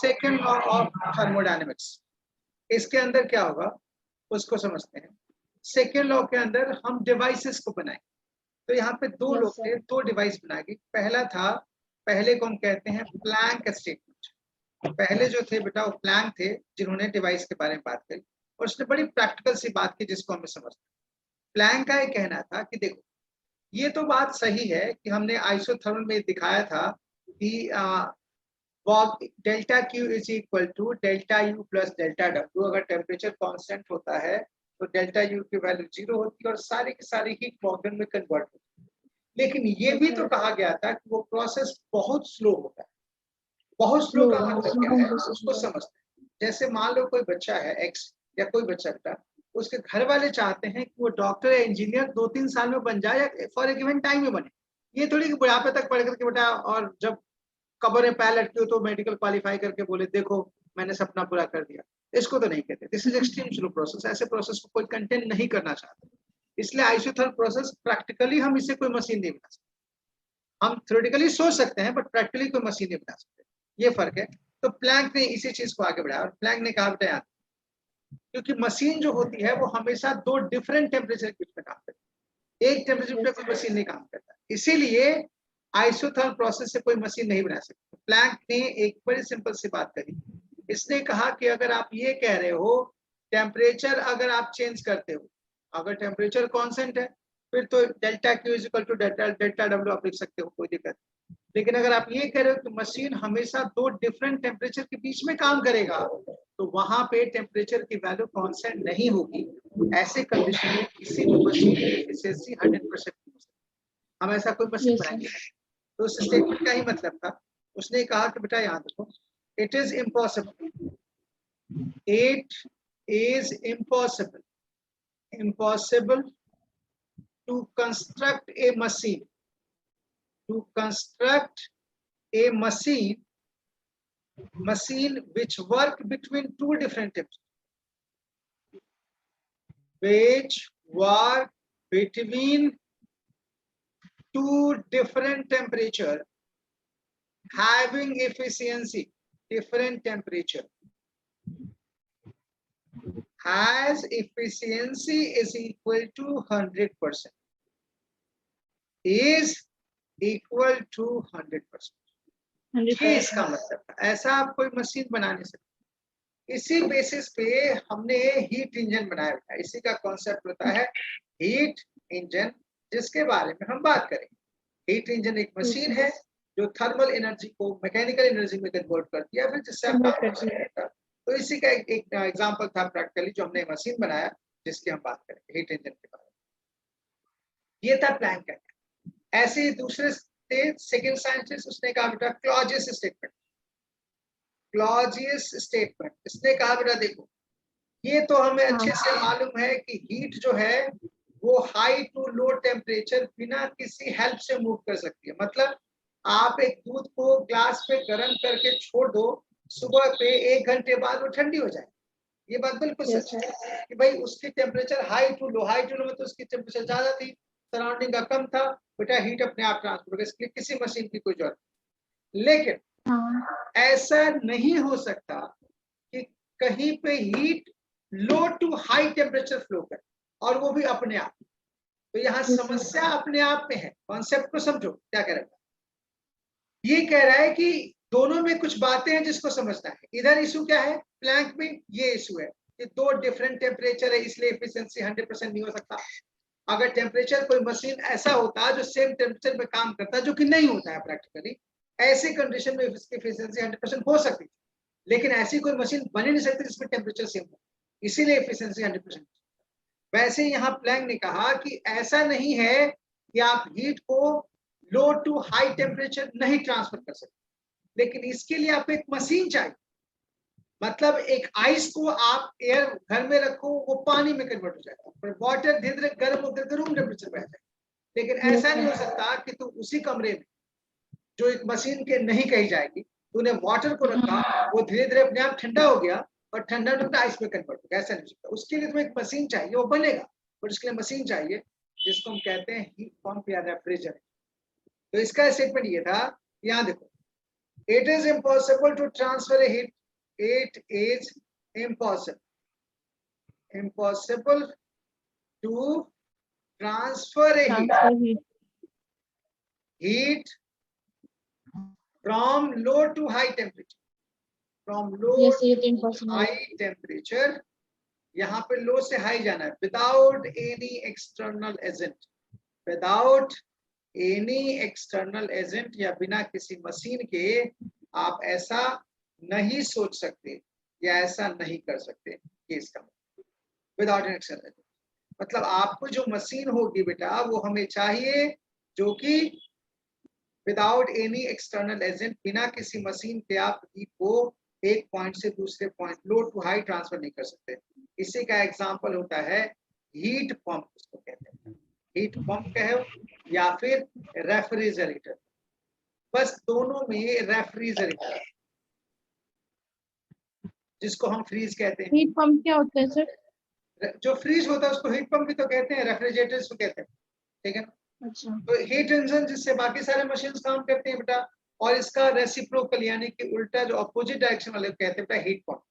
Second law of thermodynamics. इसके अंदर क्या होगा उसको समझते हैं। सेकेंड लॉ के अंदर हम डिवाइसेस को बनाएं। तो यहाँ पे दो लोग थे, दो डिवाइस बनाएंगे। पहला था, पहले को हम कहते हैं प्लैंक स्टेटमेंट। पहले जो थे बेटा वो प्लैंक थे जिन्होंने डिवाइस के बारे में बात करी और उसने बड़ी प्रैक्टिकल सी बात की जिसको हमें समझते हैं। प्लैंक का ये कहना था कि देखो ये तो बात सही है कि हमने आइसोथर्मल में दिखाया था कि delta Q is equal to delta U plus delta W. अगर टेम्परेचर कांस्टेंट होता है तो डेल्टा यू की वैल्यू 0 होती है और सारी की सारी हीट मॉडर्न में कन्वर्ट होती है। लेकिन ये भी तो कहा गया था कि वो प्रोसेस बहुत स्लो होता है। बहुत स्लो का मतलब क्या है उसको समझते हैं। जैसे मान लो कोई बच्चा है एक्स या कोई बच्चा बेटा, उसके घर वाले चाहते हैं कि वो डॉक्टर या इंजीनियर 2-3 साल में बन जाए या फॉर ए गिवन टाइम में बने। ये थोड़ी कि बुढ़ापे तक पढ़ करके बेटा और जब कब्र में पैर लटके हो तो मेडिकल क्वालिफाई करके बोले देखो मैंने सपना पूरा कर दिया। इसको तो नहीं कहते। This is extreme slow process. ऐसे प्रोसेस को कोई कंटेन नहीं करना चाहता। इसलिए आइसोथर्मल प्रोसेस प्रैक्टिकली हम इसे कोई मशीन नहीं बना सकते। हम थ्योरेटिकली सोच सकते हैं बट प्रैक्टिकली कोई मशीन नहीं बना सकते। ये फर्क है। तो प्लैंक ने इसी चीज को आगे बढ़ाया और प्लैंक ने कहा बेटा यार क्योंकि मशीन जो होती है वो हमेशा दो डिफरेंट टेम्परेचर के बीच में काम करती है। एक टेम्परेचर पे कोई मशीन नहीं काम करता। इसीलिए आइसोथर्मल प्रोसेस से कोई मशीन नहीं बना सकती। प्लैंक ने एक बड़ी सिंपल सी बात करी। इसने कहा कि अगर आप ये कह रहे हो टेम्परेचर अगर आप चेंज करते हो, अगर टेम्परेचर कांस्टेंट है फिर तो delta Q is equal to delta W आप लिख सकते हो, कोई दिक्कत नहीं। लेकिन अगर आप ये कह रहे हो कि मशीन हमेशा दो डिफरेंट टेम्परेचर के बीच में काम करेगा तो वहां पे टेम्परेचर की वैल्यू कांस्टेंट नहीं होगी। ऐसे कंडीशन में किसी भी मशीन की एफिशिएंसी 100% हो सकती है। हम ऐसा कोई मशीन बनाएंगे। तो उस स्टेटमेंट का ही मतलब था। उसने कहा कि बेटा याद रखो it is impossible, it is impossible to construct a machine which work between two different temperatures, having efficiency different temperature, has efficiency is equal to 100%, is equal to 100%। ये इसका मतलब है। ऐसा आप कोई मशीन बना नहीं सकते। इसी बेसिस पे हमने हीट इंजन बनाया था। इसी का कॉन्सेप्ट होता है हीट इंजन, जिसके बारे में हम बात करेंगे। हीट इंजन एक मशीन है जो थर्मल एनर्जी को मैकेनिकल एनर्जी में कन्वर्ट करती है फिर जिससे आप काम कर सकते हैं। तो इसी का एक एग्जांपल था प्रैक्टिकली जो हमने मशीन बनाया जिसकी हम बात करेंगे हीट इंजन के बारे में। ये था प्लैंक का। ऐसे ही दूसरे सेकंड साइंटिस्ट उसने कहा बेटा क्लॉजियस स्टेटमेंट। क्लॉजियस स्टेटमेंट इसने कहा बेटा देखो ये तो हमें अच्छे से मालूम है कि हीट जो है वो हाई टू लो टेम्परेचर बिना किसी हेल्प से मूव कर सकती है। मतलब आप एक दूध को ग्लास पे गर्म करके छोड़ दो, सुबह पे 1 घंटे बाद वो ठंडी हो जाए। ये बात बिल्कुल सच है कि भाई उसकी टेम्परेचर हाई टू लो में तो उसकी टेम्परेचर ज्यादा थी, सराउंडिंग का कम था, बेटा हीट अपने आप ट्रांसफर होगा। इसके लिए किसी मशीन की कोई जरूरत नहीं। लेकिन ऐसा नहीं हो सकता कि कहीं पे heat low to high temperature flow करे और वो भी अपने आप। तो यहाँ समस्या अपने आप में है। कॉन्सेप्ट को समझो क्या कह रहा है। ये कह रहा है कि दोनों में कुछ बातें हैं जिसको समझना है। इधर इशू क्या है प्लैंक में, ये इशू है कि दो डिफरेंट टेम्परेचर है इसलिए एफिशिएंसी 100% नहीं हो सकता। अगर टेम्परेचर कोई मशीन ऐसा होता है जो सेम टेम्परेचर में काम करता है, जो कि नहीं होता है प्रैक्टिकली, ऐसी कंडीशन में इसकी एफिशिएंसी 100% हो सकती थी। लेकिन ऐसी कोई मशीन बन ही नहीं सकती जिसमें टेम्परेचर सेम हो, इसीलिए एफिशिएंसी 100%। वैसे यहाँ प्लैंक ने कहा कि ऐसा नहीं है कि आप हीट को लो टू हाई टेम्परेचर नहीं ट्रांसफर कर सकते, लेकिन इसके लिए आपको एक मशीन चाहिए। मतलब एक आइस को आप एयर घर में रखो वो पानी में कन्वर्ट हो जाएगा, पर वाटर धीरे धीरे गर्म होकर के रूम टेम्परेचर पे आ जाएगा। लेकिन ऐसा नहीं हो सकता कि तुम उसी कमरे में जो एक मशीन के नहीं कही जाएगी, तूने वाटर को रखा, वो धीरे धीरे अपने आप ठंडा हो गया और ठंडा ठंडा आइस में कन्वर्ट हो गया। ऐसा नहीं हो सकता। उसके लिए तुम्हें एक मशीन चाहिए, वो बनेगा, पर उसके लिए मशीन चाहिए जिसको हम कहते हैं हीट पंप या रेफ्रिजरेटर। तो इसका स्टेटमेंट ये था, यहाँ देखो It is impossible to transfer a heat. It is impossible to transfer a heat from low to high temperature. From low to high temperature, यहाँ पे लो से हाई जाना है, without any external agent, without any external agent, या बिना किसी machine के आप ऐसा नहीं सोच सकते या ऐसा नहीं कर सकते। ये इसका विदाउट एनी एक्सटर्नल एजेंट मतलब आपको जो मशीन होगी बेटा वो हमें चाहिए जो कि विदाउट एनी एक्सटर्नल एजेंट, बिना किसी मशीन के आप हीट को एक पॉइंट से दूसरे point low to high transfer नहीं कर सकते। इसी का एग्जांपल होता है हीट पंप, इसको कहते हैं हीट पंप कहो या फिर रेफ्रिजरेटर। बस दोनों में रेफ्रिजरेटर जिसको हम फ्रीज कहते हैं। हीट पंप क्या होता है सर? जो फ्रीज होता है उसको हीट पंप भी तो कहते हैं, रेफ्रिजरेटर इसको कहते हैं, ठीक है। अच्छा। तो हीट इंजन जिससे बाकी सारे मशीन काम करते हैं बेटा, और इसका रेसिप्रोकल यानी कि उल्टा जो अपोजिट डायरेक्शन वाले कहते हैं बेटा हीट पंप।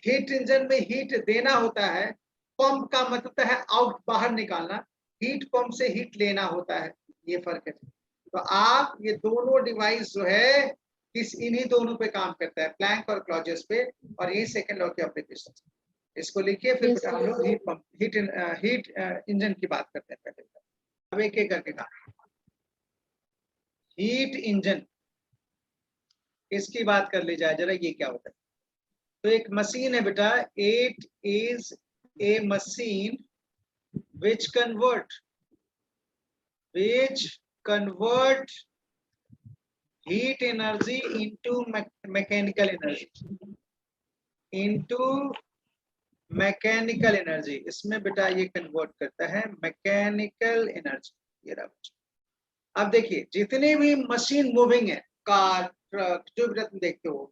हीट इंजन में हीट देना होता है, पंप का मतलब है आउट बाहर निकालना, हीट पंप से हीट लेना होता है, ये फर्क है। तो आप ये दोनों डिवाइस जो है किस इन्हीं दोनों पे काम करता है, प्लैंक और क्लॉजेस पे, और ये सेकंड लॉ की एप्लीकेशन। इसको लिखिए फिर Yes, हम लोग हीट पंप हीट इंजन की बात करते हैं पहले। अब एक एक करके काम। हीट इंजन इसकी बात कर ली जाए जरा, ये क्या होता है। तो एक मशीन है बेटा, it is a machine which convert heat energy into mechanical energy, इसमें बेटा ये कन्वर्ट करता है मैकेनिकल एनर्जी। ये रहा। अब देखिए जितने भी मशीन मूविंग है, कार ट्रक जो भी तुम देखते हो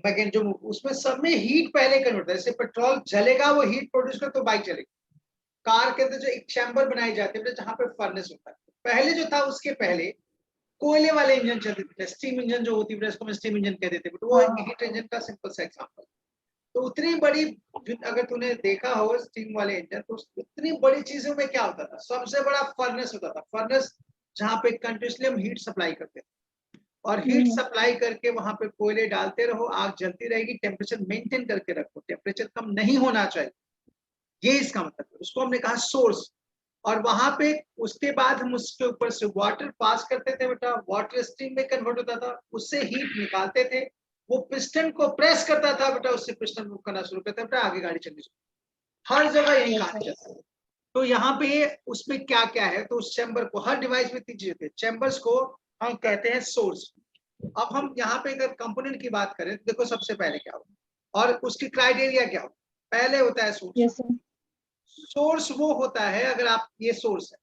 मैकेन जो उसमें सब में हीट पहले कन्वर्ट होता है। जैसे पेट्रोल जलेगा वो हीट प्रोड्यूस कर तो बाइक चलेगी। कार के अंदर जो एक चैम्बर बनाई जाती है जहां पे फर्नेस होता है, पहले जो था उसके पहले कोयले वाले इंजन चलते थे, स्टीम इंजन जो होती है उसको स्टीम इंजन कहते थे, वो एक हीट इंजन का सिंपल सा एग्जांपल। तो उतनी बड़ी अगर तूने देखा हो स्टीम वाले इंजन, तो उतनी बड़ी चीजों में क्या होता था, सबसे बड़ा फर्नेस होता था। फर्नेस जहाँ पे कंटिन्यूसली हम हीट सप्लाई करते थे, और हीट सप्लाई करके वहां पे कोयले डालते रहो, आग जलती रहेगी, टेम्परेचर मेंटेन करके रखो, टेम्परेचर कम नहीं होना चाहिए, ये इसका मतलब है। उसको हमने कहा सोर्स। और वहां पे उसके बाद हम उसके ऊपर से वाटर पास करते थे बेटा, वाटर स्टीम में कन्वर्ट होता था, उससे हीट निकालते थे, वो पिस्टन को प्रेस करता था बेटा, उससे पिस्टन मूव करना शुरू करता बेटा, आगे गाड़ी चलनी शुरू। हर जगह यही काम चलता है। तो यहाँ पे उसमें क्या क्या है, तो उस चैम्बर को, हर डिवाइस में 3 चीजें, चैम्बर्स को हम कहते हैं सोर्स। अब हम यहाँ पे अगर कंपोनेंट की बात करें तो देखो सबसे पहले क्या होगा और उसकी क्राइटेरिया क्या होगा। पहले होता है सोर्स। yes, सोर्स वो होता है, अगर आप ये सोर्स है,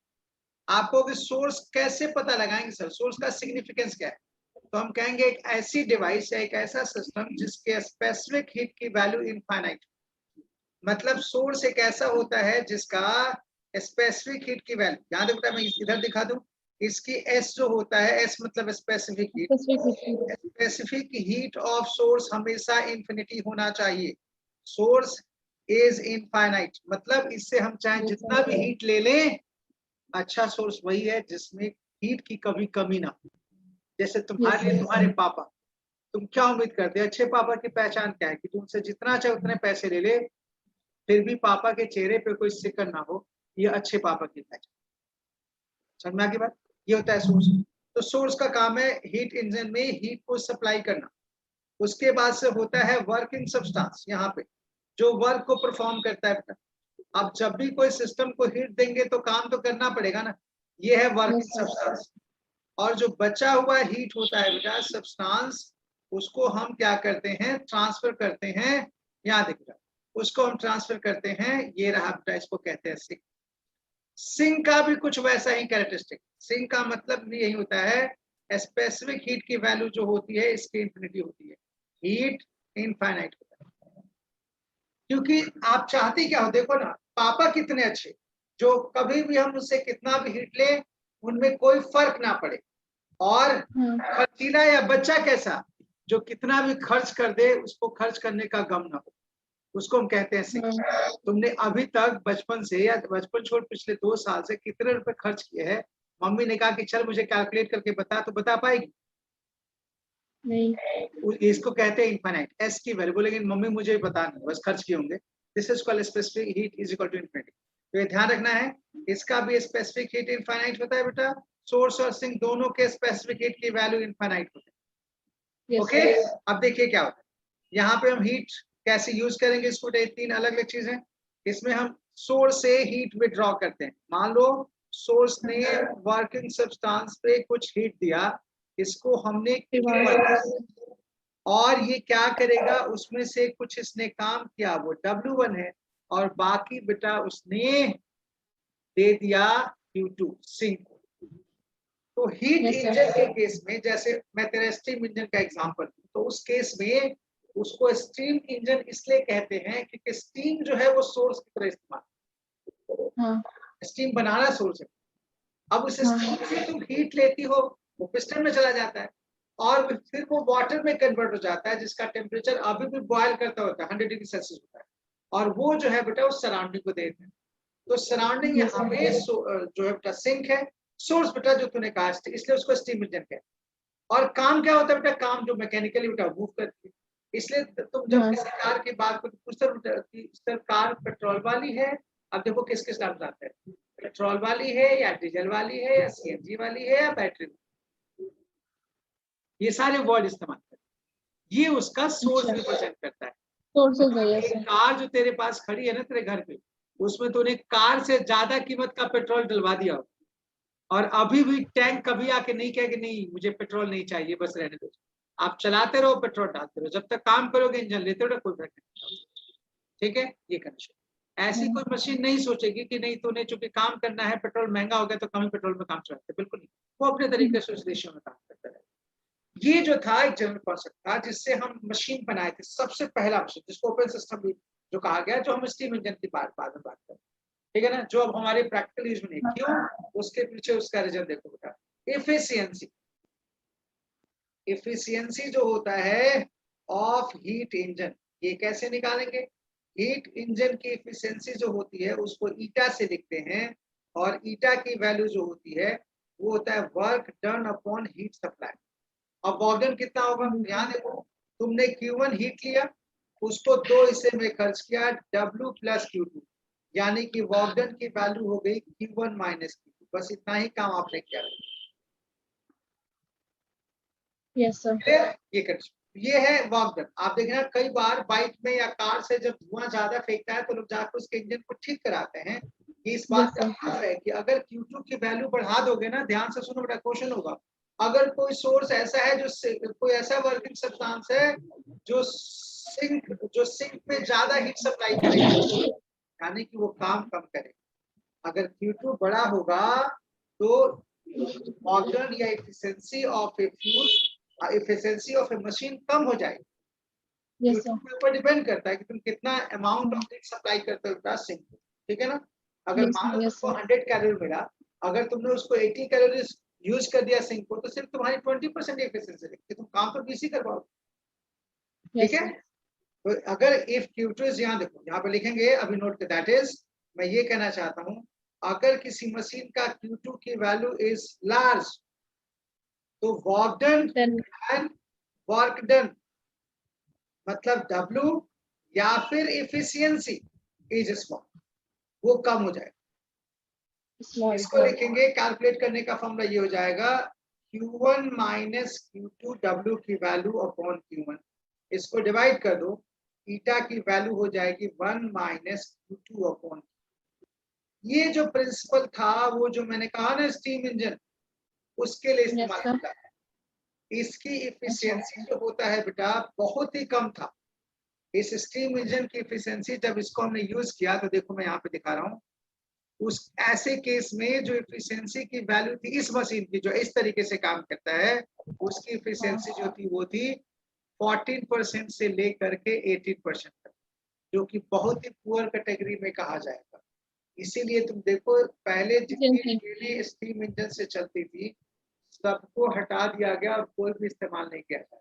आपको सोर्स कैसे पता लगाएंगे सर, सोर्स का सिग्निफिकेंस क्या है, तो हम कहेंगे एक ऐसी डिवाइस है, एक ऐसा सिस्टम जिसके स्पेसिफिक हीट की वैल्यू इनफाइनाइट। मतलब सोर्स एक ऐसा होता है जिसका स्पेसिफिक हीट की वैल्यू, यहाँ देखो मैं इधर दिखा दूं, इसकी एस जो होता है, एस मतलब specific heat, specific heat of source हमेशा इंफिनिटी होना चाहिए। सोर्स इज इनफाइनाइट, मतलब इससे हम चाहे जितना भी हीट ले लें, अच्छा सोर्स वही है जिसमें हीट की कभी कमी ना हो। जैसे तुम्हारे लिए तुम्हारे पापा, तुम क्या उम्मीद करते हैं, अच्छे पापा की पहचान क्या है कि तुमसे जितना चाहे उतने पैसे ले ले, फिर भी पापा के चेहरे पे कोई सिकन ना हो, ये अच्छे पापा की पहचान। समझ में आ गई बात, ये होता है सोर्स। तो सोर्स का काम है हीट इंजन में हीट को सप्लाई करना। उसके बाद से होता है वर्किंग सब्सटेंस, यहाँ पे जो वर्क को परफॉर्म करता है। अब जब भी कोई सिस्टम को हीट देंगे तो काम तो करना पड़ेगा ना, ये है वर्किंग सब्सटेंस। और जो बचा हुआ हीट होता है बेटा सब्सटेंस, उसको हम क्या करते हैं, ट्रांसफर करते हैं, यहाँ दिख रहा है, उसको हम ट्रांसफर करते हैं, ये रहा बेटा, इसको कहते हैं सिंक। सिंक का भी कुछ वैसा ही कैरेक्टरिस्टिक, सिंक का मतलब भी यही होता है, स्पेसिफिक हीट की वैल्यू जो होती है इसकी इंफिनिटी होती है, हीट इनफाइनाइट होता है। क्योंकि आप चाहते क्या हो, देखो ना पापा कितने अच्छे, जो कभी भी हम उससे कितना भी हीट ले उनमें कोई फर्क ना पड़े, और खर्चीला या बच्चा कैसा, जो कितना भी खर्च कर दे उसको खर्च करने का गम ना हो, उसको हम कहते हैं सिंक। तुमने अभी तक बचपन से या बचपन छोड़ पिछले 2 साल से कितने रुपए खर्च किए हैं, मम्मी ने कहा कि चल मुझे कैलकुलेट करके बता, तो बता पाएगी नहीं। इसको कहते हैं इनफाइनाइट, एस की वैल्यू बोलेंगे मम्मी मुझे भी पता नहीं, बस खर्च किए होंगे। This is called specific heat is equal to infinity. तो ये ध्यान रखना है, इसका भी स्पेसिफिक हीट इनफाइनाइट होता है बेटा, सोर्स और सिंक दोनों के स्पेसिफिक हीट की वैल्यू इनफाइनाइट होते हैं। ओके, अब देखिए क्या होता है, यहाँ पे हम हीट कैसे यूज करेंगे इसको, 3 अलग अलग चीजें। इसमें हम सोर्स से हीट विड्रॉ करते हैं। मान लो सोर्स ने वर्किंग सब्सटेंस पे कुछ हीट दिया, इसको हमने और ये क्या करेगा, उसमें से कुछ इसने काम किया वो W1 है, और बाकी बेटा उसने दे दिया Q2 सिंक। तो हीट इंजन के केस में, जैसे मैं तेरा स्टीम इंजन का एग्जांपल दूं, तो उस केस में उसको स्टीम इंजन इसलिए कहते हैं क्योंकि स्टीम जो है वो सोर्स की तरह इस्तेमाल, स्टीम बनाना सोर्स है। अब उस स्टीम से तुम हीट लेती हो, वो पिस्टन में चला जाता है और फिर वो वाटर में कन्वर्ट हो जाता है, जिसका टेम्परेचर अभी भी बॉयल करता होता है, 100 डिग्री सेल्सियस होता है, और वो जो है बेटा उस सराउंडिंग को देते हैं। तो सराउंडिंग यहाँ पे जो है बेटा सिंक है, सोर्स बेटा जो तूने कहा, इसलिए उसको स्टीम इंजन कहते हैं। और काम क्या होता है बेटा, काम जो मैकेनिकली बेटा मूव करती है। इसलिए तुम जब किसी कार की बात करते पूछते कि सर कार पेट्रोल वाली है, अब देखो किस किस नाम आता है, पेट्रोल वाली है या डीजल वाली है या CNG वाली है या बैटरी, ये सारे वर्ड इस्तेमाल करते हैं। ये उसका सोर्स रिप्रेजेंट करता है। एक कार जो तेरे पास खड़ी है ना तेरे घर पे, उसमें तूने कार से ज्यादा कीमत का पेट्रोल डलवा दिया और अभी भी टैंक कभी आके नहीं कहे कि नहीं मुझे पेट्रोल नहीं चाहिए, बस रहने दो, आप चलाते रहो पेट्रोल डालते रहो, जब तक काम करोगे इंजन लेते रहो, कोई फर्क नहीं। ठीक है, ये कंडीशन। ऐसी कोई मशीन नहीं सोचेगी कि नहीं तूने चूंकि काम करना है, पेट्रोल महंगा हो गया तो कम पेट्रोल में काम चलाते, बिल्कुल नहीं। वो अपने तरीके से उस रेशियो में काम करता है। ये जो था एक जनरल कॉन्सेप्ट था जिससे हम मशीन बनाए थे, सबसे पहला मशीन जिसको ओपन सिस्टम भी जो कहा गया, जो हम स्टीम इंजन की बाद में बात करें, ठीक है ना, जो अब हमारे प्रैक्टिकल यूज में नहीं। क्यों, उसके पीछे उसका रीजन देखो बेटा, एफिशिएंसी। एफिशिएंसी जो होता है ऑफ हीट इंजन, ये कैसे निकालेंगे, हीट इंजन की एफिशिएंसी जो होती है उसको ईटा से लिखते हैं, और ईटा की वैल्यू जो होती है वो होता है work done upon heat supply. अब वर्क डन कितना होगा, यहाँ देखो, तुमने Q1 हीट लिया, उसको 2 हिस्से में खर्च किया, W प्लस Q2, यानी कि वर्क डन की वैल्यू हो गई Q1 माइनस Q2। बस इतना ही काम आपने किया। यस सर, ये है वर्क डन। आप देखना कई बार बाइक में या कार से जब धुआं ज्यादा फेंकता है तो लोग जाकर उसके इंजन को ठीक कराते हैं। ये इस बात का मतलब है कि अगर Q2 की वैल्यू बढ़ा दोगे ना, ध्यान से सुनो बेटा, क्वेश्चन होगा, अगर कोई सोर्स ऐसा है जो कोई ऐसा वर्किंग सब्सटेंस है जो सिंक में ज्यादा हीट सप्लाई करेगा, यानी कि वो काम कम करेगा। अगर Q2 बड़ा होगा तो ऑर्डर या efficiency of a fuel, efficiency of a machine कम हो जाएगी। yes, के ऊपर डिपेंड करता है कि तुम कितना अमाउंट ऑफ हीट सप्लाई करते हो सिंक में, ठीक है ना। अगर मान लो तुमको 100 कैलोरी मिला, अगर तुमने उसको 80 कैलोरी यूज कर दिया सिंक को, तो सिर्फ तुम्हारी 20% एफिशिएंसी रहेगी, तुम काम तो 20 ही कर पाओगे। ठीक है, तो अगर इफ Q2 इज, यहाँ देखो, यहाँ पे लिखेंगे अभी नोट के, दैट इज, मैं ये कहना चाहता हूँ, अगर किसी मशीन का Q2 की वैल्यू इज लार्ज तो work done and work done मतलब W या फिर एफिशिएंसी इज स्मॉल, वो कम हो जाएगा। इसको लिखेंगे, कैलकुलेट करने का फॉर्मूला ये हो जाएगा Q1 माइनस Q2 W की वैल्यू अपॉन Q1, इसको डिवाइड कर दो, ईटा की वैल्यू हो जाएगी 1 माइनस Q2 अपॉन। ये जो प्रिंसिपल था वो जो मैंने कहा ना स्टीम इंजन, उसके लिए इस्तेमाल होता है। इसकी एफिशिएंसी जो होता है बेटा बहुत ही कम था। इस स्टीम इंजन की एफिशिएंसी जब इसको हमने यूज किया, तो देखो मैं यहाँ पे दिखा रहा हूँ, उस ऐसे केस में जो एफिशिएंसी की वैल्यू थी इस मशीन की, जो इस तरीके से काम करता है, उसकी एफिशिएंसी जो थी वो थी 14% से लेकर के 18% तक, जो कि बहुत ही पुअर कैटेगरी में कहा जाएगा। इसीलिए तुम देखो पहले जितनी स्टीम इंजन से चलती थी, सबको हटा दिया गया और कोई भी इस्तेमाल नहीं किया जाए।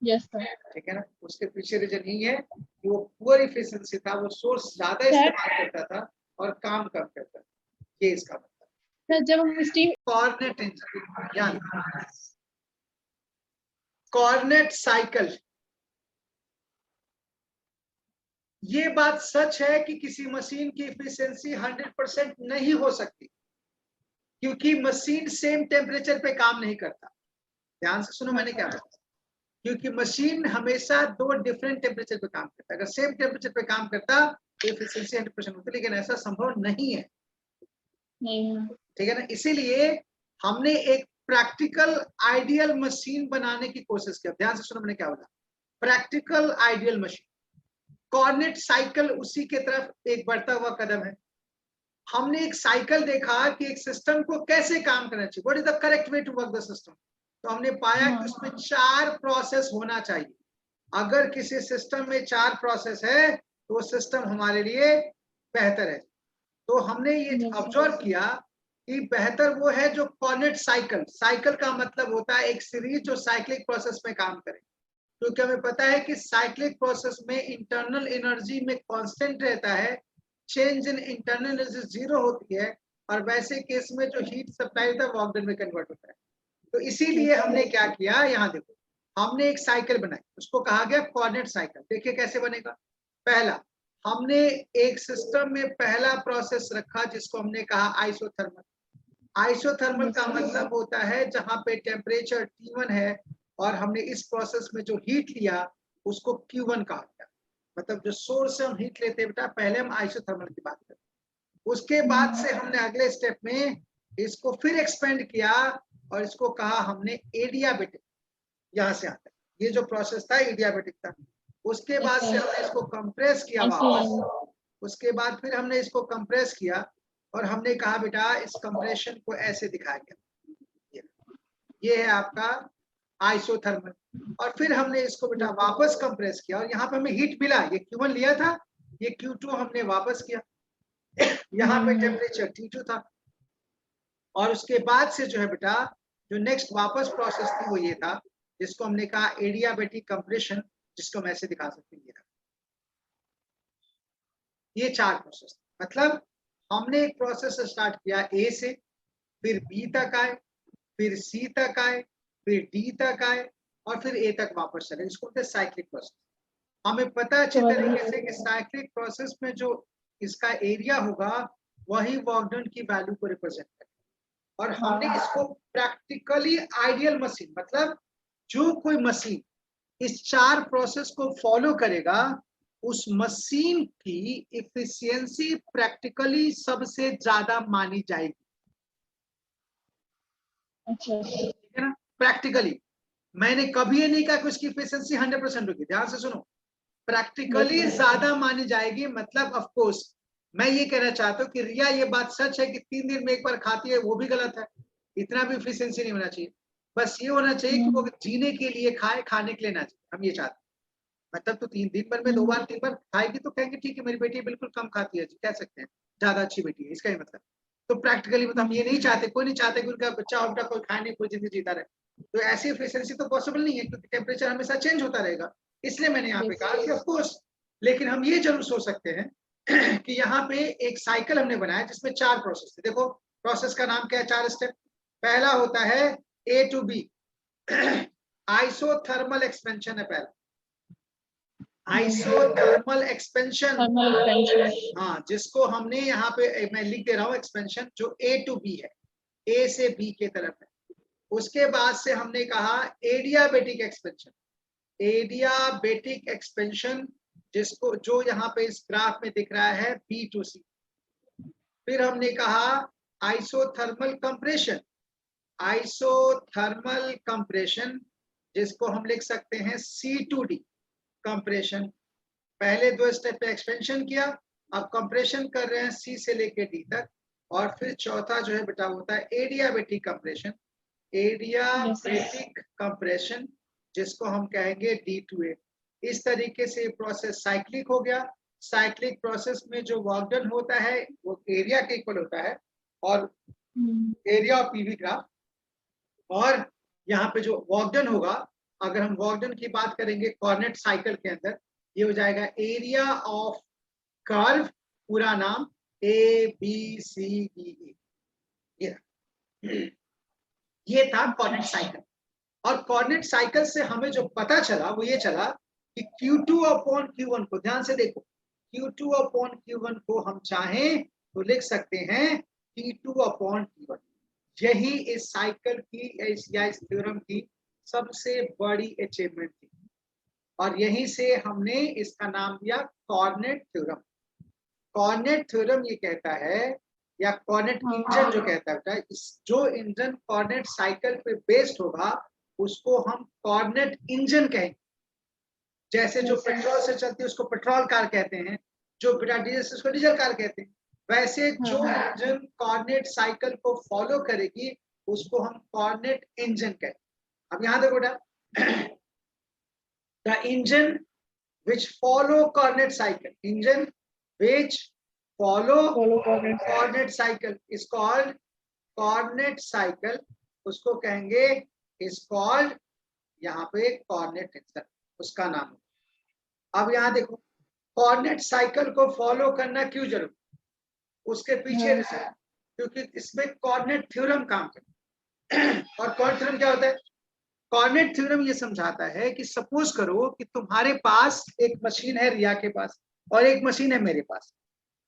Yes sir. ठीक है ना, उसके पीछे रीजन यही है कि वो पुअर इफिशिएंसी था, वो सोर्स ज्यादा इस्तेमाल करता था और काम कम करता था, ये इसका मतलब। सर जब हम steam Carnot engine, Carnot cycle, ये बात सच है कि किसी मशीन की इफिशिएंसी 100% नहीं हो सकती, क्योंकि मशीन सेम टेम्परेचर पे काम नहीं करता। ध्यान से सुनो मैंने क्या कहा, क्योंकि मशीन हमेशा 2 डिफरेंट टेम्परेचर पे काम करता है। अगर सेम टेम्परेचर पे काम करता तो एफिशिएंसी 100% होती, लेकिन ऐसा संभव नहीं है। ठीक है ना, इसीलिए हमने एक प्रैक्टिकल आइडियल मशीन बनाने की कोशिश की। ध्यान से सुनो मैंने क्या बोला, practical ideal machine. Carnot cycle उसी के तरफ एक बढ़ता हुआ कदम है। हमने एक साइकिल देखा कि एक सिस्टम को कैसे काम करना चाहिए, what is the correct way to work the system. तो हमने पाया कि उसमें 4 प्रोसेस होना चाहिए। अगर किसी सिस्टम में 4 प्रोसेस है तो वो सिस्टम हमारे लिए बेहतर है। तो हमने ये ऑब्जर्व किया कि बेहतर वो है जो कॉर्नेट साइकिल, साइकिल का मतलब होता है एक सीरीज जो साइक्लिक प्रोसेस में काम करे, क्योंकि हमें पता है कि साइक्लिक प्रोसेस में इंटरनल एनर्जी में कांस्टेंट रहता है, चेंज इन इंटरनल एनर्जी 0 होती है, और वैसे केस में जो हीट सप्लाई होता है वो वर्क डन में कन्वर्ट होता है। तो इसीलिए हमने क्या किया, यहाँ देखो हमने एक साइकिल बनाई, उसको कहा गया कोऑर्डिनेट साइकिल। देखिए कैसे बनेगा। पहला, हमने एक सिस्टम में पहला प्रोसेस रखा जिसको हमने कहा आइसोथर्मल। आइसोथर्मल का मतलब होता है जहां पे टेम्परेचर T1 है और हमने इस प्रोसेस में जो हीट लिया उसको Q1 कहा गया। मतलब जो सोर्स से हम हीट लेते हैं बेटा, पहले हम आइसोथर्मल की बात करते हैं। उसके बाद से हमने अगले स्टेप में इसको फिर एक्सपेंड किया और इसको कहा हमने एडियाबेटिक। यहाँ से आता है, ये जो प्रोसेस था एडियाबेटिक था। उसके बाद से हमने इसको कंप्रेस किया वापस। उसके बाद फिर हमने इसको कंप्रेस किया और हमने कहा बेटा इस कंप्रेशन को ऐसे दिखाया गया, ये है आपका आइसोथर्मल। और फिर हमने इसको बेटा वापस कंप्रेस किया और यहाँ पे हमें हीट मिला, ये Q1 लिया था, ये Q2 हमने वापस किया। यहाँ पे टेम्परेचर T2 था। और उसके बाद से जो है बेटा जो नेक्स्ट वापस प्रोसेस थी वो ये था जिसको हमने कहा एडियाबेटिक कंप्रेशन, जिसको हम ऐसे दिखा सकते हैं। ये 4 प्रोसेस, मतलब हमने एक प्रोसेस स्टार्ट किया ए से, फिर बी तक आए, फिर सी तक आए, फिर डी तक आए और फिर ए तक वापस चले। इसको कहते हैं साइक्लिक प्रोसेस। हमें पता है अच्छे तरीके से कि साइक्लिक प्रोसेस में जो इसका एरिया होगा वही वर्क डन की वैल्यू को रिप्रेजेंट करेगा। और हमने इसको प्रैक्टिकली आइडियल मशीन, मतलब जो कोई मशीन इस 4 प्रोसेस को फॉलो करेगा उस मशीन की इफिशियंसी प्रैक्टिकली सबसे ज्यादा मानी जाएगी। अच्छा, ठीक है ना, प्रैक्टिकली। मैंने कभी ये नहीं कहा कि उसकी इफिशियंसी 100% होगी। ध्यान से सुनो, प्रैक्टिकली ज्यादा मानी जाएगी। मतलब ऑफ कोर्स मैं ये कहना चाहता हूँ कि रिया ये बात सच है कि 3 दिन में एक बार खाती है, वो भी गलत है। इतना भी इफिशियंसी नहीं होना चाहिए। बस ये होना चाहिए कि वो जीने के लिए खाए, खाने के लिए ना चाहिए। हम ये चाहते हैं। मतलब तो 3 दिन भर में 2 बार 3 बार खाएगी तो कहेंगे ठीक है मेरी बेटी बिल्कुल कम खाती है, कह सकते हैं ज्यादा अच्छी बेटी है, इसका ही मतलब। तो प्रैक्टिकली मतलब हम ये नहीं चाहते, कोई नहीं चाहते कि उनका बच्चा और कोई खाए नहीं, कोई जिंदगी जीता रहे। तो ऐसी एफिशिएंसी तो पॉसिबल नहीं है, क्योंकि टेम्परेचर हमेशा चेंज होता रहेगा। इसलिए मैंने यहाँ पे कहा कि ऑफ कोर्स, लेकिन हम ये जरूर सोच सकते हैं कि यहाँ पे एक साइकिल हमने बनाया जिसमें 4 प्रोसेस थे। देखो प्रोसेस का नाम क्या है, 4 स्टेप। पहला होता है A to B, isothermal expansion है पहला, आइसोथर्मल एक्सपेंशन। हाँ, जिसको हमने यहाँ पे मैं लिख दे रहा हूँ एक्सपेंशन, जो A to B है, A से B के तरफ है। उसके बाद से हमने कहा एडियाबेटिक एक्सपेंशन, एडियाबेटिक एक्सपेंशन जिसको जो यहाँ पे इस ग्राफ में दिख रहा है B to C। फिर हमने कहा आइसोथर्मल कंप्रेशन, आइसोथर्मल कंप्रेशन जिसको हम लिख सकते हैं C to D कंप्रेशन। पहले 2 स्टेप पे एक्सपेंशन किया, अब कंप्रेशन कर रहे हैं C से लेके D तक। और फिर चौथा जो है बेटा होता है एडियाबेटिक कंप्रेशन, एडियाबेटिक कंप्रेशन जिसको हम कहेंगे D to A। इस तरीके से प्रोसेस साइक्लिक हो गया। साइक्लिक प्रोसेस में जो वर्क डन होता है वो एरिया के इक्वल होता है, और एरिया ऑफ पीवी ग्राफ और यहाँ पे जो वर्क डन होगा, अगर हम वर्क डन की बात करेंगे कॉर्डिनेट साइकिल के अंदर, ये हो जाएगा एरिया ऑफ कर्व, पूरा नाम ABCDE। ये था कोऑर्डिनेट साइकिल। और कोऑर्डिनेट साइकिल से हमें जो पता चला वो ये चला कि Q2 अपॉन Q1 को, ध्यान से देखो, Q2 अपॉन Q1 को हम चाहें तो लिख सकते हैं T2 अपॉन T1। यही इस साइकिल की इस थ्योरम की सबसे बड़ी अचीवमेंट थी, और यहीं से हमने इसका नाम दिया कोऑर्डिनेट थ्योरम। कोऑर्डिनेट थ्योरम ये कहता है, या कोऑर्डिनेट इंजन जो कहता है, जो इंजन कोऑर्डिनेट साइकिल पे बेस्ड होगा उसको हम कोऑर्डिनेट इंजन कहेंगे। जैसे जो पेट्रोल से चलती है उसको पेट्रोल कार कहते हैं, जो बिना डीजल से उसको डीजल कार कहते हैं। वैसे जो इंजन कोऑर्डिनेट साइकिल को फॉलो करेगी उसको हम कोऑर्डिनेट इंजन कहते हैं। अब यहाँ देखो बेटा, the engine which follow coordinate cycle, engine which follow coordinate cycle is called coordinate cycle, उसको कहेंगे is called यहाँ पे coordinate engine, उसका नाम है। अब यहाँ देखो, कोऑर्डिनेट साइकिल को फॉलो करना क्यों जरूरी, उसके पीछे रीजन, क्योंकि इसमें कोऑर्डिनेट थ्योरम काम करता है। और कोऑर्डिनेट थ्योरम क्या होता है? कोऑर्डिनेट थ्योरम ये समझाता है कि सपोज करो कि तुम्हारे पास एक मशीन है रिया के पास, और एक मशीन है मेरे पास।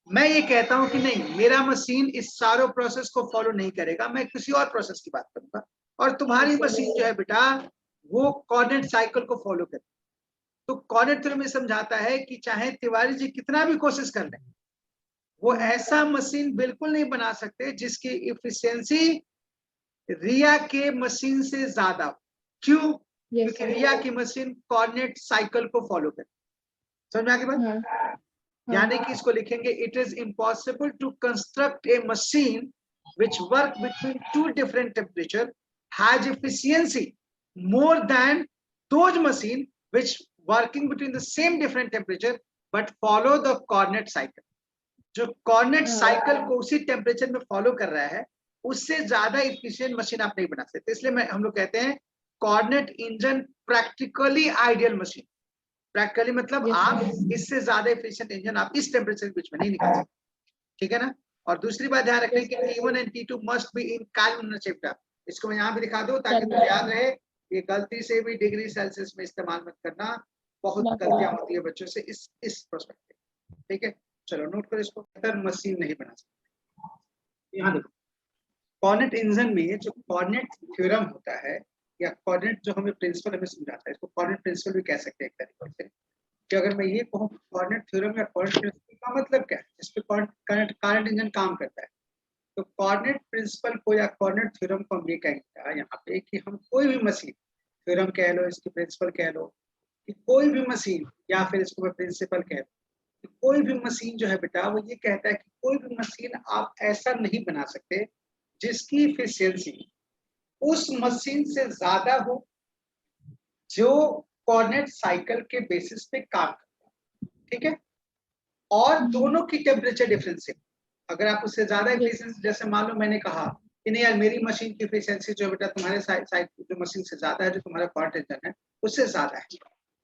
मैं ये कहता हूं कि नहीं, मेरा मशीन इस सारों प्रोसेस को फॉलो नहीं करेगा, मैं किसी और प्रोसेस की बात करूंगा, और तुम्हारी मशीन जो है बेटा वो कोऑर्डिनेट साइकिल को फॉलो करे। तो कोऑर्डिनेट थ्योरम ये समझाता है कि चाहे तिवारी जी कितना भी कोशिश कर लें, वो ऐसा मशीन बिल्कुल नहीं बना सकते जिसकी इफिशियंसी रिया के मशीन से ज्यादा हो। क्यों? क्योंकि रिया की मशीन कोऑर्डिनेट साइकिल को फॉलो करे। समझ में आ गई बात? यानी कि इसको लिखेंगे, it is impossible to construct a machine which work between two different temperature has efficiency more than those machine which working between the same different temperature but follow the coordinate cycle। जो coordinate cycle को उसी temperature में follow कर रहा है उससे ज्यादा efficient machine आप नहीं बना सकते। इसलिए हम लोग कहते हैं coordinate engine practically ideal machine. Practically मतलब आप इससे ज्यादा एफिशिएंट इंजन आप इस टेम्परेचर के बीच में नहीं निकाल सकते, ठीक है ना। और दूसरी बात ध्यान रखने की T1 and T2 must be in calculus chapter. इसको मैं यहाँ भी दिखा दूं ताकि तुम्हें याद रहे, ये गलती से भी डिग्री सेल्सियस में इस्तेमाल मत करना, बहुत गलतियां होती है बच्चों से इस पर्सपेक्टिव, ठीक है। चलो नोट करो इसको, मशीन नहीं बना सकते। यहाँ देखो, कोऑर्डिनेट इंजन में जो कोऑर्डिनेट थ्योरम होता है, या कोऑर्डिनेट जो हमें प्रिंसिपल हमें समझाता है, इसको कोऑर्डिनेट प्रिंसिपल भी कह सकते हैं एक तरीके से। कि अगर मैं ये कहूँ कोऑर्डिनेट थ्योरम या कोऑर्डिनेट प्रिंसिपल का मतलब क्या है, जिस पे कोऑर्डिनेट इंजन काम करता है, तो कोऑर्डिनेट प्रिंसिपल को या कोऑर्डिनेट थ्योरम को हम ये कहेंगे यहाँ पे कि हम कोई भी मशीन, थ्योरम कह लो, इसकी प्रिंसिपल कह लो, कि कोई भी मशीन, या फिर इसको मैं प्रिंसिपल कह लो, कि कोई भी मशीन जो है बेटा वो ये कहता है कि कोई भी मशीन आप ऐसा नहीं बना सकते जिसकी इफिशियंसी उस मशीन से ज्यादा हो जो कोऑर्डिनेट साइकिल के बेसिस पे काम करता है, ठीक है। और दोनों की टेम्परेचर डिफरेंस है। अगर आप उससे ज्यादा एफिशिएंसी, जैसे मान लो मैंने कहा कि नहीं यार मेरी मशीन की एफिशिएंसी जो बेटा तुम्हारे साइड जो मशीन से ज्यादा है, जो तुम्हारा कोऑर्डिनेट इंजन है उससे ज्यादा है,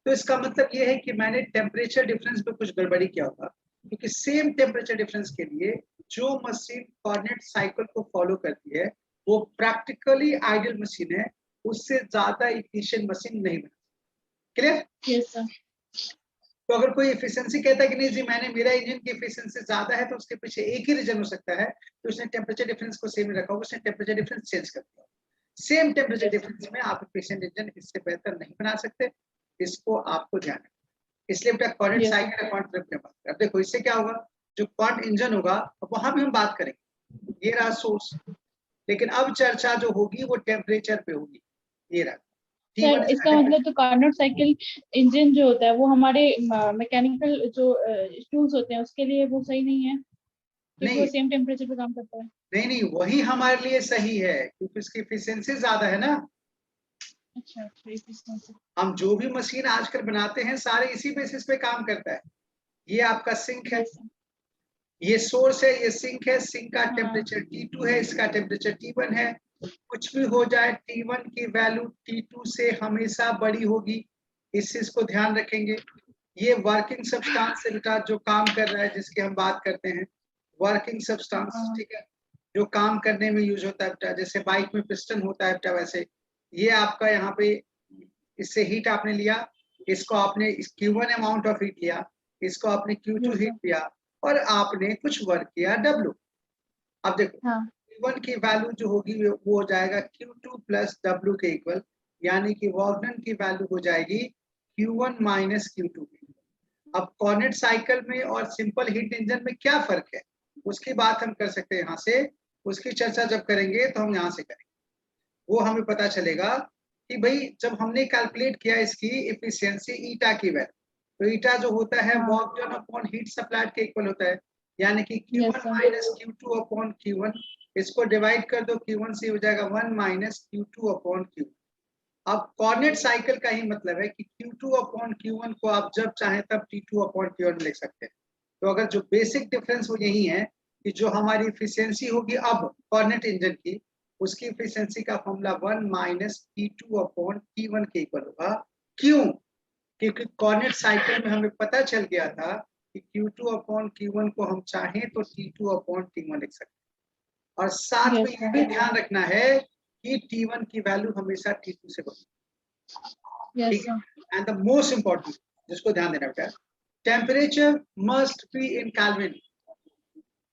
तो इसका मतलब ये है कि मैंने टेम्परेचर डिफरेंस पे कुछ गड़बड़ी किया होगा। क्योंकि सेम टेम्परेचर डिफरेंस के लिए जो मशीन कोऑर्डिनेट साइकिल को फॉलो करती है वो प्रैक्टिकली आइडियल मशीन है, उससे ज्यादा इफिशिएंट मशीन नहीं बना। क्लियर? Yes sir. तो अगर कोई एफिशिएंसी कहता है कि नहीं जी मैंने मेरा इंजन की एफिशिएंसी ज्यादा है, तो उसके पीछे एक ही रीजन हो सकता है कि उसने टेम्परेचर डिफरेंस को सेम रखा होगा, उसने टेम्परेचर डिफरेंस चेंज कर दिया। सेम टेम्परेचर डिफरेंस में आप एफिशिएंट इंजन इससे बेहतर नहीं बना सकते, इसको आपको ध्यान रखना। इसलिए बेटा कोऑर्डिनेट साइकिल कोऑर्डिनेट में बात करें। देखो इससे क्या होगा, जो कोऑर्डिनेट इंजन होगा वहां भी हम बात करेंगे, ये रहा सोर्स, लेकिन अब चर्चा जो होगी वो टेम्परेचर पे होगी। ये रहा सर, इसका मतलब तो कोऑर्डिनेट साइकिल इंजन जो होता है वो हमारे मैकेनिकल जो टूल्स होते हैं उसके लिए वो सही नहीं है, क्योंकि वो सेम टेम्परेचर पे काम करता है। नहीं, वही हमारे लिए सही है क्योंकि उसकी एफिशिएंसी ज्यादा है ना। अच्छा, एफिशिएंसी। हम जो भी मशीन आजकल बनाते हैं सारे इसी बेसिस पे काम करता है। ये आपका सिंक है, ये सोर्स है, ये सिंक है, सिंक का टेम्परेचर T2 है, इसका टेम्परेचर T1 है, कुछ भी हो जाए T1 की वैल्यू T2 से हमेशा बड़ी होगी, इस चीज को ध्यान रखेंगे। ये वर्किंग सब्सटेंस से बेटा जो काम कर रहा है, जिसकी हम बात करते हैं वर्किंग सब्सटेंस, हाँ, ठीक है, जो काम करने में यूज होता है बेटा, जैसे बाइक में पिस्टन होता है बेटा, वैसे ये आपका यहाँ पे इससे हीट आपने लिया, इसको आपने Q1 अमाउंट ऑफ हीट लिया, इसको आपने Q2 yes, हीट sir. लिया और आपने कुछ वर्क किया W। अब देखो हाँ, Q1 की वैल्यू जो होगी वो हो जाएगा Q2 प्लस W के इक्वल, यानी कि वर्क डन की वैल्यू हो जाएगी Q1 माइनस Q2। अब कॉर्नेट साइकिल में और सिंपल हीट इंजन में क्या फर्क है, उसकी बात हम कर सकते हैं यहाँ से, उसकी चर्चा जब करेंगे तो हम यहाँ से करेंगे, वो हमें पता चलेगा कि भाई जब हमने कैलकुलेट किया इसकी इफिशियंसी ईटा की वैल्यू, तो ईटा जो होता है हाँ, work done upon heat supplied के इक्वल होता है, यानी कि yes, Q1 sir. Minus Q2 upon Q1, इसको डिवाइड कर दो Q1 से हो जाएगा 1 माइनस Q2 अपॉन Q। अब कॉर्नेट साइकिल का ही मतलब है कि Q2 अपॉन Q1 को आप जब चाहें तब T2 अपॉन Q1 लिख सकते हैं। तो अगर जो बेसिक डिफरेंस वो यही है कि जो हमारी इफिशियंसी होगी अब कॉर्नेट इंजन की, उसकी इफिशियंसी का formula 1 minus T2 upon T1 के इक्वल होगा। क्यों? क्योंकि कॉर्नेट साइकिल में हमें पता चल गया था कि Q2 अपॉन Q1 को हम चाहें तो T2 अपॉन T1 लिख सकते हैं, और साथ में Yes, ये sir. भी ध्यान रखना है कि T1 की वैल्यू हमेशा T2 से बड़ी, Yes, ठीक sir. है। एंड द मोस्ट इंपॉर्टेंट जिसको ध्यान देना बेटा, temperature must be in kelvin.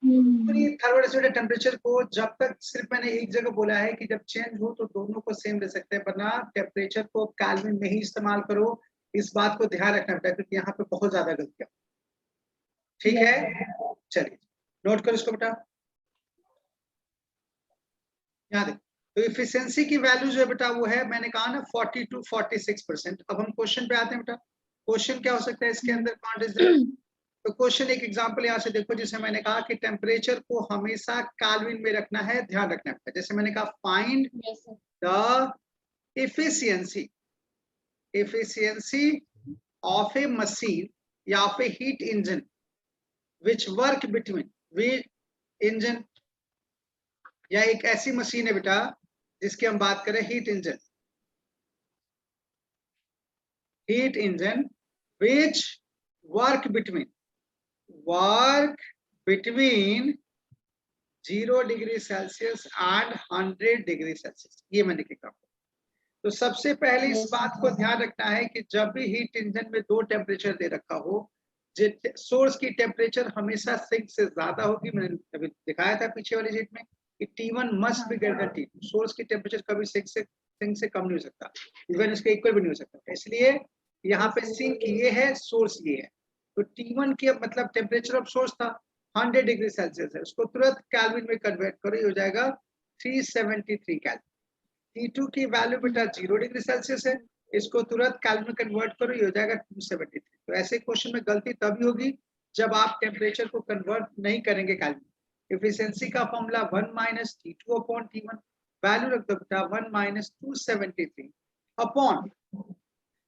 पूरी थर्मोडायनामिक टेम्परेचर को जब तक, सिर्फ मैंने एक जगह बोला है कि जब चेंज हो तो दोनों को सेम ले सकते हैं, वरना टेम्परेचर को केल्विन में ही इस्तेमाल करो। इस बात को ध्यान रखना बेटा, क्योंकि यहाँ पे बहुत ज्यादा गलतियां, ठीक Yes, है। sir. चलिए नोट करो इसको बेटा, यहाँ देखो। तो इफिशियंसी की वैल्यू जो है बेटा वो है, मैंने कहा ना 40 to 46%। अब हम क्वेश्चन पे आते हैं बेटा, क्वेश्चन क्या हो सकता है इसके अंदर, कौन इज देयर। तो क्वेश्चन एक एग्जांपल यहाँ से देखो, जिसे मैंने कहा कि टेम्परेचर को हमेशा केल्विन में रखना है, ध्यान रखना है। जैसे मैंने कहा find Yes, sir. The efficiency of a machine या of a heat engine which work between which engine, या एक ऐसी मशीन है बेटा जिसकी हम बात करें heat engine which work between 0 degree Celsius and 100 degree Celsius, ये मैंने लिखा। तो सबसे पहले इस Yes, sir. बात को ध्यान रखना है कि जब भी हीट इंजन में दो टेम्परेचर दे रखा हो, सोर्स की टेम्परेचर हमेशा सिंक से ज्यादा होगी। मैंने अभी दिखाया था पीछे वाली शीट में कि T1 must be greater than T2। Source की टेम्परेचर कभी सिंक से कम नहीं हो सकता, इवन इसके इक्वल भी नहीं हो सकता। इसलिए यहाँ पे सिंक ये है, सोर्स ये है। तो T1 की मतलब टेम्परेचर ऑफ सोर्स था 100 डिग्री सेल्सियस है, उसको तुरंत केल्विन में कन्वर्ट करो, ये हो जाएगा 373 केल्विन। T2 की वैल्यू बेटा 0 डिग्री सेल्सियस है, इसको तुरंत केल्विन में कन्वर्ट करो, ये हो जाएगा 273। तो ऐसे क्वेश्चन में गलती तभी होगी जब आप टेम्परेचर को कन्वर्ट नहीं करेंगे केल्विन। इफिशियंसी का formula 1 minus T2 upon T1, value रख दो बेटा 1 माइनस 273 अपॉन,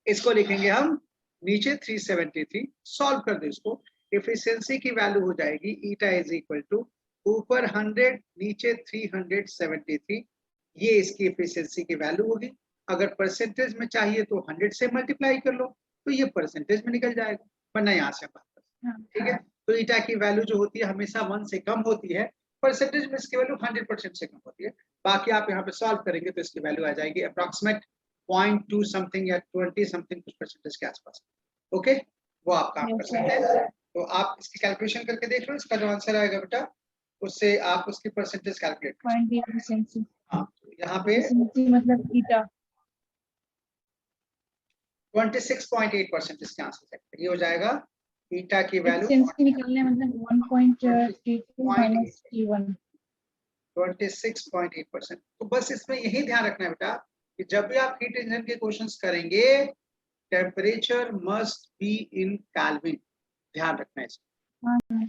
इसको लिखेंगे हम नीचे 373, सॉल्व कर दो इसको। इफिशियंसी की वैल्यू हो जाएगी ईटा इज इक्वल टू ऊपर 100 नीचे 373, ये इसकी इफिशियंसी की वैल्यू होगी। अगर परसेंटेज में चाहिए तो 100 से मल्टीप्लाई कर लो, तो ये परसेंटेज में निकल जाएगा, वरना यहाँ से बात कर, ठीक है। तो ईटा की वैल्यू जो होती है हमेशा 1 से कम होती है, परसेंटेज में इसकी वैल्यू 100% से कम होती है। बाकी आप यहाँ पे सॉल्व करेंगे तो इसकी वैल्यू आ जाएगी अप्रॉक्सीमेट 0.2 समथिंग या 20 समथिंग कुछ परसेंटेज के आसपास। ओके, वो आप काम कर सकते हैं। तो आप इसकी कैलकुलेशन करके देख लो, इसका जो आंसर आएगा बेटा उससे आप उसकी परसेंटेज कैलकुलेट कर सकते हैं। efficiency. हाँ, यहाँ पे Efficiency मतलब theta. 26.8% इसके आंसर है, ये हो जाएगा ईटा की वैल्यू Efficiency निकालने मतलब 1.32 minus T1. 26.8%। तो बस इसमें यही ध्यान रखना है बेटा कि जब भी आप हीट इंजन के क्वेश्चंस करेंगे, temperature must be in kelvin, ध्यान रखना है इसमें।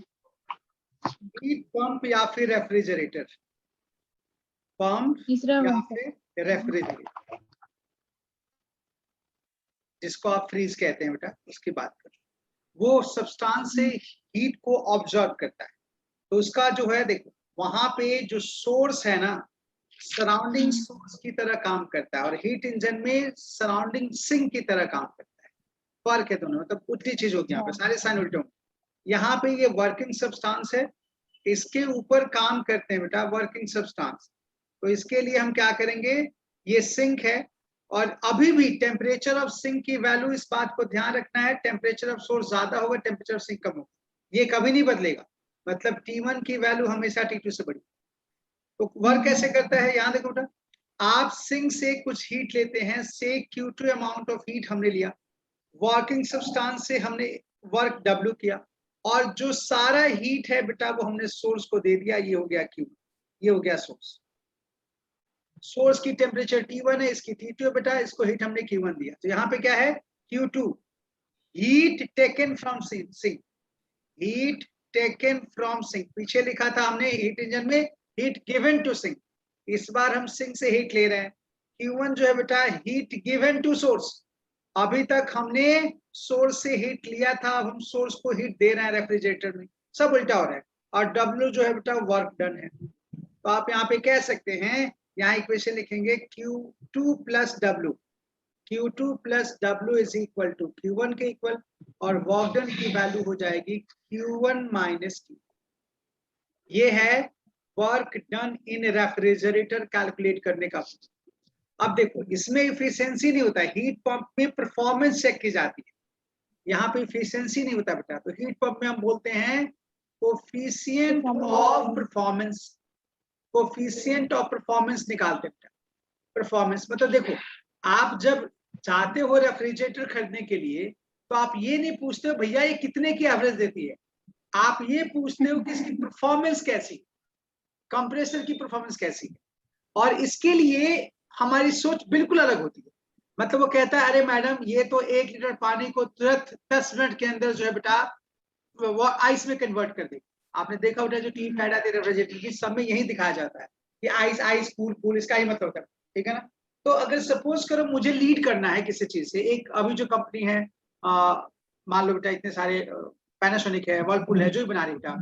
हीट पंप या फिर रेफ्रिजरेटर, पंप तीसरा या वन फिर रेफ्रिजरेटर, जिसको आप फ्रीज कहते हैं बेटा, उसकी बात करें, वो सब्सटेंस से हीट को ऑब्जर्व करता है। तो उसका जो है देखो, वहां पे जो सोर्स है ना, सराउंडिंग सोर्स की तरह काम करता है और हीट इंजन में सराउंडिंग सिंक की तरह काम करता है। फर्क है दोनों, मतलब उल्टी चीज होती है यहाँ पे, सारे साइन उल्टे होंगे। यहाँ पे ये वर्किंग सब्सटेंस है, इसके ऊपर काम करते हैं बेटा वर्किंग सब्सटेंस। तो इसके लिए हम क्या करेंगे, ये सिंक है और अभी भी टेम्परेचर ऑफ सिंक की वैल्यू, इस बात को ध्यान रखना है, टेम्परेचर ऑफ सोर्स ज्यादा होगा, टेम्परेचर ऑफ सिंक कम होगा, ये कभी नहीं बदलेगा। मतलब T1 की वैल्यू हमेशा T2 से बड़ी। तो वर्क कैसे करता है, यहाँ देखो बेटा, आप सिंक से कुछ हीट लेते हैं, से Q2 अमाउंट ऑफ हीट हमने लिया, वर्किंग सब्सटेंस से हमने वर्क W किया, और जो सारा हीट है बेटा वो हमने सोर्स को दे दिया, ये हो गया Q, ये हो गया सोर्स। सोर्स की टेम्परेचर T1 है, इसकी T2 है बेटा, इसको हीट हमने Q1 दिया। तो यहाँ पे क्या है, Q2 heat taken from sink, heat taken from sink. पीछे लिखा था हमने हीट इंजन में हीट गिवन टू सिंक, इस बार हम सिंक से हीट ले रहे हैं। Q1 जो है बेटा हीट गिवन टू सोर्स, अभी तक हमने सोर्स से हीट लिया था, अब हम सोर्स को हीट दे रहे हैं रेफ्रिजरेटर में, सब उल्टा हो रहा है। और W जो है बेटा वर्क डन है। तो आप यहाँ पे कह सकते हैं, यहाँ इक्वेशन लिखेंगे Q2 plus W, Q2 plus W is equal to Q1 के इक्वल, और वर्क डन की वैल्यू हो जाएगी Q1 माइनस Q। ये है work done in refrigerator calculate करने का। अब देखो इसमें इफिशियंसी नहीं होता, हीट पंप में परफॉर्मेंस चेक की जाती है, यहाँ पे इफिशियंसी नहीं होता बेटा। तो हीट पंप में हम बोलते हैं coefficient of performance, coefficient of performance निकालते हैं। परफॉर्मेंस मतलब देखो, आप जब चाहते हो रेफ्रिजरेटर खरीदने के लिए, तो आप ये नहीं पूछते हो भैया ये कितने की एवरेज देती है, आप ये पूछते हो कि इसकी परफॉर्मेंस कैसी, कंप्रेसर की परफॉर्मेंस कैसी है। और इसके लिए हमारी सोच बिल्कुल अलग होती है। मतलब वो कहता है अरे मैडम ये तो 1 लीटर पानी को तुरंत 10 मिनट के अंदर जो है बेटा वो आइस में कन्वर्ट कर देगा। आपने देखा होता है जो टीवी ऐड आती है रेफ्रिजरेटर की, सब में यही दिखाया जाता है कि आइस आइस कूल कूल, इसका ही मतलब होता है, ठीक है ना। तो अगर सपोज करो मुझे लीड करना है किसी चीज से, एक अभी जो कंपनी है मान लो बेटा इतने सारे पैनासोनिक है, वर्लपूल है, जो ही बना रही बेटा,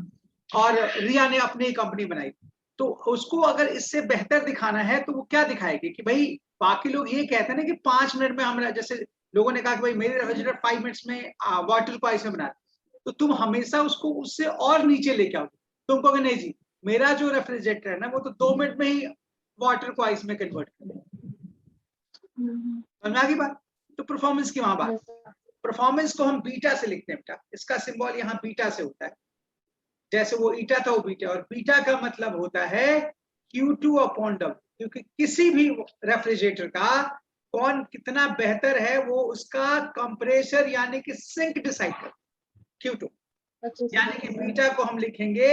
और रिया ने अपनी कंपनी बनाई, तो उसको अगर इससे बेहतर दिखाना है तो वो क्या दिखाएगी कि भाई बाकी लोग ये कहते हैं ना कि 5 मिनट में हम, जैसे लोगों ने कहा कि भाई मेरे रेफ्रिजरेटर 5 मिनट्स में वाटर को आइस में बना, तो तुम हमेशा उसको उससे और नीचे लेके आओगे। तुम कहोगे नहीं जी मेरा जो रेफ्रिजरेटर है ना वो तो 2 मिनट में ही वाटर को आइस में कन्वर्ट कर देगा। समझ में आ गई बात। तो परफॉर्मेंस की वहां बात, परफॉर्मेंस को हम बीटा से लिखते हैं बेटा, इसका सिंबल यहाँ बीटा से होता है, जैसे वो ईटा था वो बीटा, और बीटा का मतलब होता है Q2 अपॉन W, क्योंकि किसी भी रेफ्रिजरेटर का कौन कितना बेहतर है वो उसका कंप्रेसर यानी कि सिंक डिसाइड करता है, Q2। यानी कि बीटा को हम लिखेंगे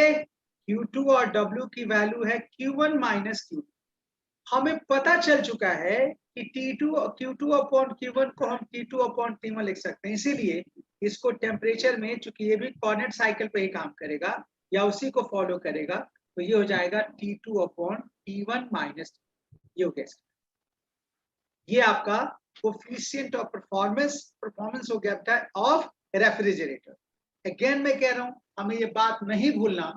Q2 और W की वैल्यू है Q1 माइनस Q। हमें पता चल चुका है कि T2 Q2 अपॉन Q1 को हम T2 अपॉन T1 लिख सकते हैं, इसीलिए इसको टेम्परेचर में, चूंकि ये भी कॉर्नेट साइकिल पे ही काम करेगा या उसी को फॉलो करेगा, तो ये हो जाएगा T2 अपॉन T1 माइनस, ये हो गया। ये आपका कोफिशिएंट ऑफ परफॉर्मेंस, परफॉर्मेंस हो गया ऑफ रेफ्रिजरेटर। अगेन मैं कह रहा हूं हमें ये बात नहीं भूलना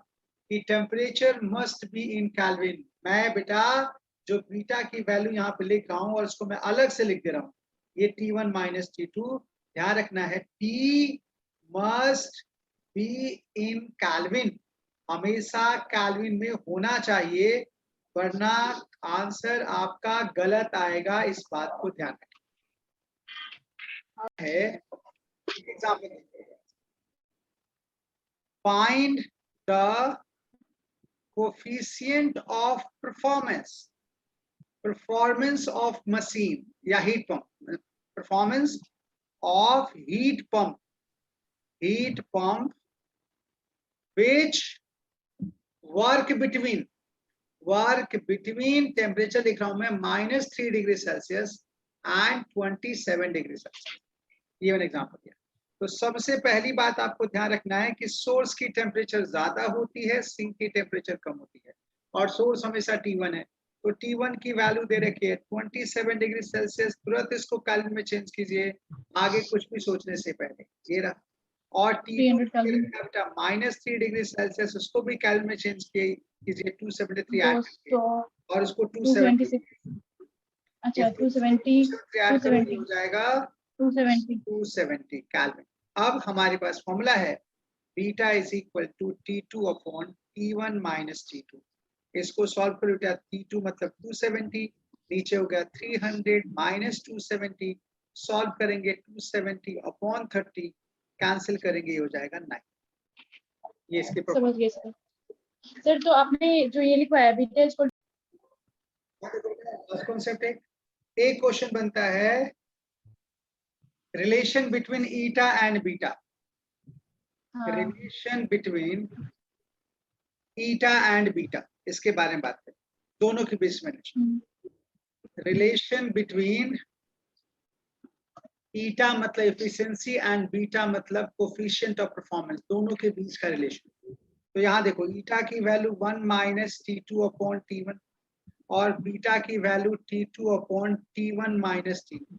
कि temperature must be in kelvin. मैं बेटा जो बीटा की वैल्यू यहाँ पे लिख रहा हूँ और उसको मैं अलग से लिख दे रहा हूँ, ये T1 माइनस T2, ध्यान रखना है T must be in kelvin, हमेशा केल्विन में होना चाहिए, वरना आंसर आपका गलत आएगा, इस बात को ध्यान रखें। है example, find the coefficient of performance of machine या heat pump, performance of heat pump which work between temperature लिख रहा हूं मैं -3 degree Celsius and 27 degree Celsius. ये मैंने एग्जाम्पल दिया। तो सबसे पहली बात आपको ध्यान रखना है कि सोर्स की टेम्परेचर ज्यादा होती है, सिंक की टेम्परेचर कम होती है, और सोर्स हमेशा T1 है। तो T1 की वैल्यू दे रखी है 27 डिग्री सेल्सियस, तुरंत इसको केल्विन में चेंज कीजिए आगे कुछ भी सोचने से पहले, ये रहा। और T2 -3 डिग्री सेल्सियस, उसको भी केल्विन में चेंज कीजिए 273 ऐड करके, और इसको 270 276 अच्छा 270 हो जाएगा 270 केल्विन। अब हमारे पास फॉर्मूला है beta is equal to T2 upon T1 minus T2। इसको सॉल्व करो बेटा, T2 मतलब 270, नीचे हो गया 300 माइनस 270, सॉल्व करेंगे 270 अपॉन 30, कैंसिल करेंगे, ये हो जाएगा 9। ये इसके समझ गए सर। तो आपने जो ये लिखवाया बीटा इसको कॉन्सेप्ट है। एक क्वेश्चन बनता है relation between eta and beta, relation between eta and beta, इसके बारे में बात करें, दोनों के बीच में रिलेशन बिटवीन ईटा मतलब एफिशिएंसी एंड बीटा मतलब कोफिशिएंट ऑफ परफॉर्मेंस, दोनों के बीच का रिलेशन। तो यहाँ देखो ईटा की value 1 minus T2 upon T1 और बीटा की value T2 upon T1 minus T2।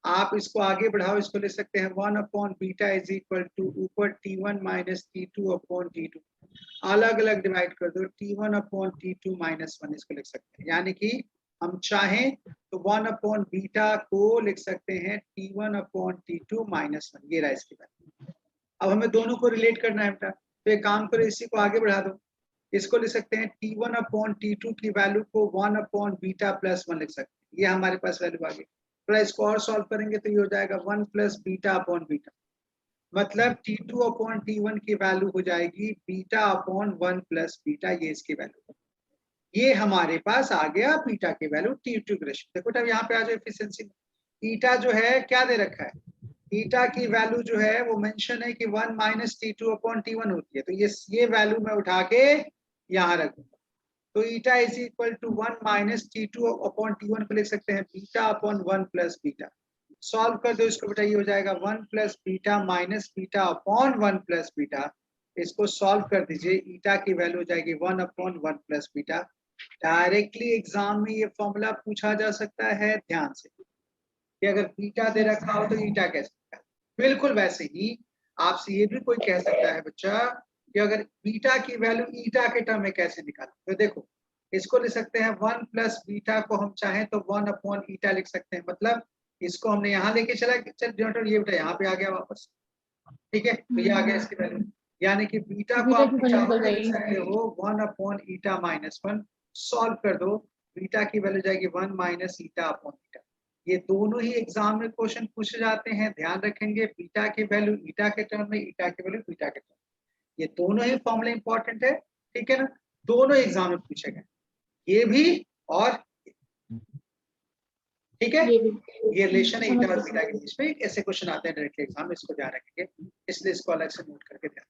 आप इसको आगे बढ़ाओ, इसको ले सकते हैं 1 upon beta is equal to ऊपर T1 minus T2 upon T2, अलग अलग डिवाइड कर दो T1 अपॉन T2 माइनस 1, इसको लिख सकते हैं। यानी कि हम चाहें तो 1 अपॉन बीटा को लिख सकते हैं T1 अपॉन T2 माइनस 1, ये रहा इसकी वैल्यू। अब हमें दोनों को रिलेट करना है बेटा, तो एक काम करो इसी को आगे बढ़ा दो, इसको लिख सकते हैं T1 अपॉन T2 की वैल्यू को 1 अपॉन बीटा प्लस 1 लिख सकते हैं, ये हमारे पास वैल्यू आ गई। थोड़ा इसको और सॉल्व करेंगे तो ये हो जाएगा 1 प्लस बीटा अपॉन बीटा, मतलब T2 अपॉन T1 की वैल्यू हो जाएगी बीटा अपॉन 1 प्लस बीटा, ये इसकी वैल्यू। ये हमारे पास आ गया बीटा की वैल्यू T2 की रेशियो। देखो तब यहाँ पे आ जाओ एफिशिएंसी में, ईटा जो है क्या दे रखा है, ईटा की वैल्यू जो है वो मेंशन है कि 1 माइनस T2 अपॉन T1 होती है, तो ये वैल्यू मैं उठा के यहाँ रख दूंगा। तो eta is equal to 1 minus T2 upon T1 को लिख सकते हैं beta upon 1 plus beta. Solve कर दो इसको बेटा, ये हो जाएगा 1 plus beta minus beta upon 1 plus beta. इसको सॉल्व कर दीजिए, ईटा की वैल्यू हो जाएगी 1 अपॉन 1 प्लस बीटा। डायरेक्टली एग्जाम में ये फॉर्मूला पूछा जा सकता है, ध्यान से, कि अगर बीटा दे रखा हो तो ईटा कैसे, बिल्कुल वैसे ही आपसे ये भी कोई कह सकता है बच्चा कि अगर बीटा की वैल्यू ईटा के टर्म में कैसे निकालें, तो देखो इसको लिख सकते हैं 1 प्लस बीटा को हम चाहें तो 1 अपॉन ईटा लिख सकते हैं, मतलब इसको हमने यहाँ लेके चला, चल जनरेटर ये बेटा यहाँ पे आ गया वापस, ठीक है, तो ये आ गया इसकी वैल्यू। यानी कि बीटा को आप लिख सकते हो 1 अपॉन ईटा माइनस 1, सॉल्व कर दो, बीटा की वैल्यू जाएगी 1 माइनस ईटा अपॉन ईटा। ये दोनों ही एग्जाम में क्वेश्चन पूछे जाते हैं, ध्यान रखेंगे, बीटा की वैल्यू ईटा के टर्म में, ईटा की वैल्यू बीटा के टर्म में, ये दोनों ही फॉर्मूला इंपॉर्टेंट है, ठीक है ना, दोनों एग्जाम में पूछे गए, ये भी और ठीक है। ये रिलेशन है ईटा और बीटा के बीच में, ऐसे क्वेश्चन आते हैं डायरेक्टली एग्जाम में, इसको ध्यान रखेंगे, इसलिए इसको अलग से नोट करके ध्यान